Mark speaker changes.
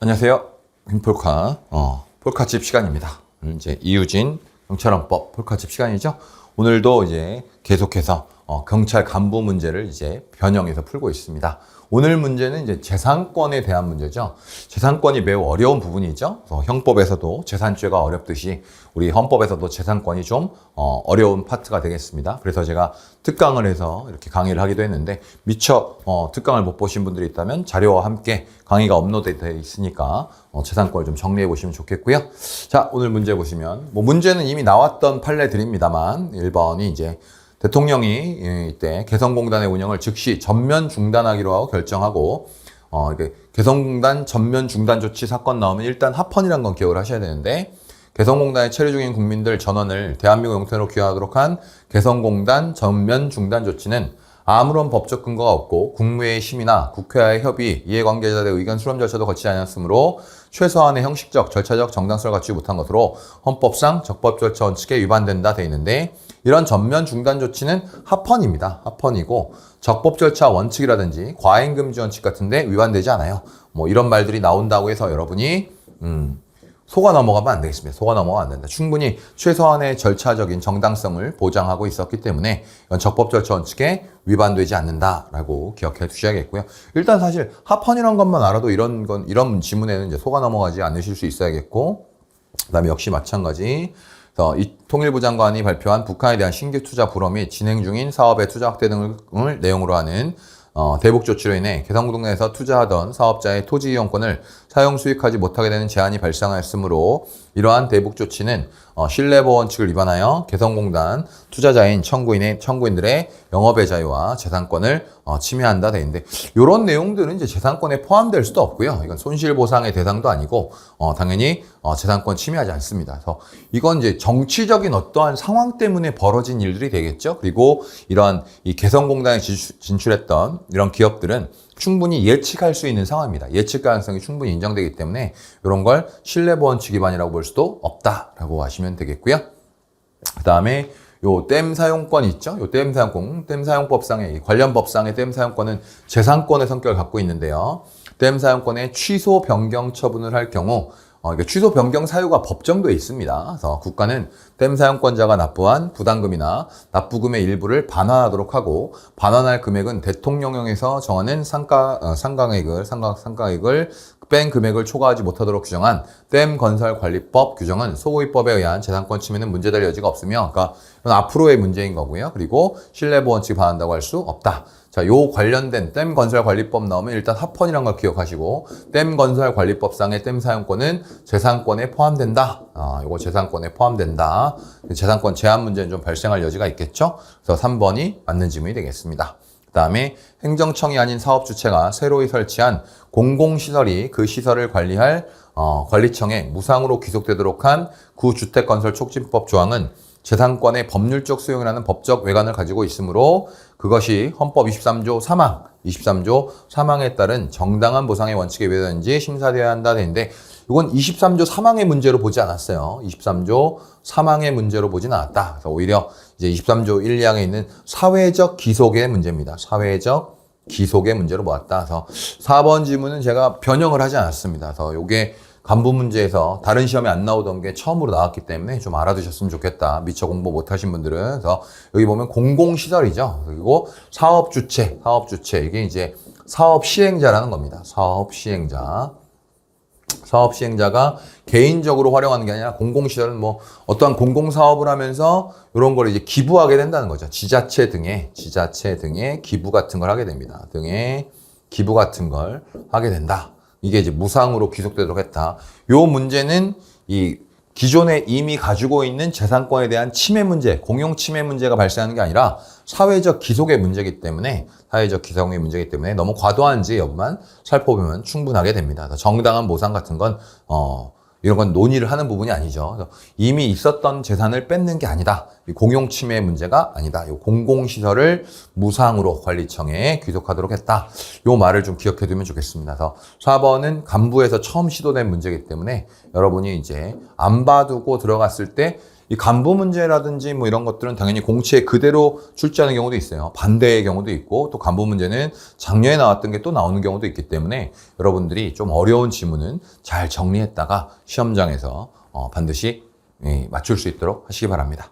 Speaker 1: 안녕하세요. 폴카, 폴카집 시간입니다. 오늘 이제 이유진 경찰헌법 폴카집 시간이죠. 오늘도 이제 계속해서 경찰 간부 문제를 이제 변형해서 풀고 있습니다. 오늘 문제는 이제 재산권에 대한 문제죠. 재산권이 매우 어려운 부분이죠. 형법에서도 재산죄가 어렵듯이 우리 헌법에서도 재산권이 좀 어려운 파트가 되겠습니다. 그래서 제가 특강을 해서 이렇게 강의를 하기도 했는데 미처 특강을 못 보신 분들이 있다면 자료와 함께 강의가 업로드되어 있으니까 재산권을 좀 정리해 보시면 좋겠고요. 자, 오늘 문제 보시면 문제는 이미 나왔던 판례들입니다만 1번이 이제 대통령이 이때 개성공단의 운영을 즉시 전면 중단하기로 하고 결정하고 이게 개성공단 전면 중단 조치 사건 나오면 일단 합헌이란 건 기억을 하셔야 되는데 개성공단에 체류 중인 국민들 전원을 대한민국 영토로 귀화하도록 한 개성공단 전면 중단 조치는 아무런 법적 근거가 없고 국무회의 심의나 국회와의 협의, 이해관계자들의 의견 수렴 절차도 거치지 않았으므로 최소한의 형식적, 절차적 정당성을 갖추지 못한 것으로 헌법상 적법 절차 원칙에 위반된다 돼 있는데 이런 전면 중단 조치는 합헌입니다. 합헌이고 적법 절차 원칙이라든지 과잉 금지 원칙 같은데 위반되지 않아요. 이런 말들이 나온다고 해서 여러분이 속아 넘어가면 안 되겠습니다. 속아 넘어가면 안 된다. 충분히 최소한의 절차적인 정당성을 보장하고 있었기 때문에 이건 적법 절차 원칙에 위반되지 않는다라고 기억해 두셔야겠고요. 일단 사실 합헌이란 것만 알아도 이런 지문에는 이제 속아 넘어가지 않으실 수 있어야겠고, 그다음에 역시 마찬가지. 이 통일부 장관이 발표한 북한에 대한 신규 투자 불허 및 진행 중인 사업의 투자 확대 등을 내용으로 하는 대북 조치로 인해 개성공단에서 투자하던 사업자의 토지 이용권을 사용 수익하지 못하게 되는 제한이 발생하였으므로 이러한 대북 조치는 신뢰보호 원칙을 위반하여 개성공단 투자자인 청구인들의 영업의 자유와 재산권을 침해한다 돼 있는데 이런 내용들은 이제 재산권에 포함될 수도 없고요. 이건 손실보상의 대상도 아니고 당연히 재산권 침해하지 않습니다. 그래서 이건 이제 정치적인 어떠한 상황 때문에 벌어진 일들이 되겠죠. 그리고 이러한 이 개성공단에 진출했던 이런 기업들은 충분히 예측할 수 있는 상황입니다. 예측 가능성이 충분히 인정되기 때문에 이런 걸 신뢰보호 원칙 위반이라고 볼 수도 없다라고 하시면 되겠고요. 그 다음에 요 댐 사용권 있죠? 요 댐 사용법상의 관련 법상의 댐 사용권은 재산권의 성격을 갖고 있는데요. 댐 사용권의 취소 변경 처분을 할 경우 취소 변경 사유가 법정도에 있습니다. 그래서 국가는 댐 사용권자가 납부한 부담금이나 납부금의 일부를 반환하도록 하고 반환할 금액은 대통령령에서 정하는 상가액을 뺀 금액을 초과하지 못하도록 규정한 댐 건설 관리법 규정은 소고의법에 의한 재산권 침해는 문제될 여지가 없으며, 그러니까 이건 앞으로의 문제인 거고요. 그리고 신뢰보호 원칙 반한다고 할 수 없다. 자, 요 관련된 댐 건설 관리법 나오면 일단 합헌이란 걸 기억하시고 댐 건설 관리법상의 댐 사용권은 재산권에 포함된다. 요거 재산권에 포함된다. 재산권 제한 문제는 좀 발생할 여지가 있겠죠. 그래서 3번이 맞는 지문이 되겠습니다. 그 다음에 행정청이 아닌 사업 주체가 새로이 설치한 공공시설이 그 시설을 관리할 관리청에 무상으로 귀속되도록 한 구주택건설촉진법 조항은 재산권의 법률적 수용이라는 법적 외관을 가지고 있으므로 그것이 헌법 23조 3항에 따른 정당한 보상의 원칙에 위배되는지 심사되어야 한다 되는데 이건 23조 3항의 문제로 보지 않았어요. 23조 3항의 문제로 보진 않았다. 그래서 오히려 이제 23조 1, 2항에 있는 사회적 기속의 문제입니다. 사회적 기속의 문제로 보았다. 그래서 4번 지문은 제가 변형을 하지 않았습니다. 그래서 요게 간부 문제에서 다른 시험에 안 나오던 게 처음으로 나왔기 때문에 좀 알아두셨으면 좋겠다. 미처 공부 못 하신 분들은. 그래서 여기 보면 공공시설이죠. 그리고 사업주체 이게 이제 사업시행자라는 겁니다. 사업시행자가 개인적으로 활용하는 게 아니라 공공시설은 어떠한 공공사업을 하면서 이런 걸 이제 기부하게 된다는 거죠. 지자체 등의 기부 같은 걸 하게 됩니다. 기부 같은 걸 하게 된다. 이게 이제 무상으로 귀속되도록 했다. 요 문제는 이 기존에 이미 가지고 있는 재산권에 대한 침해 문제, 공용 침해 문제가 발생하는 게 아니라 사회적 기속의 문제이기 때문에 너무 과도한지 여부만 살펴보면 충분하게 됩니다. 정당한 보상 같은 건 이런 건 논의를 하는 부분이 아니죠. 이미 있었던 재산을 뺏는 게 아니다. 공용 침해 문제가 아니다. 이 공공시설을 무상으로 관리청에 귀속하도록 했다. 이 말을 좀 기억해 두면 좋겠습니다. 그래서 4번은 간부에서 처음 시도된 문제이기 때문에 여러분이 이제 안 봐두고 들어갔을 때 이 간부 문제라든지 뭐 이런 것들은 당연히 공채 그대로 출제하는 경우도 있어요. 반대의 경우도 있고 또 간부 문제는 작년에 나왔던 게 또 나오는 경우도 있기 때문에 여러분들이 좀 어려운 지문은 잘 정리했다가 시험장에서 반드시 맞출 수 있도록 하시기 바랍니다.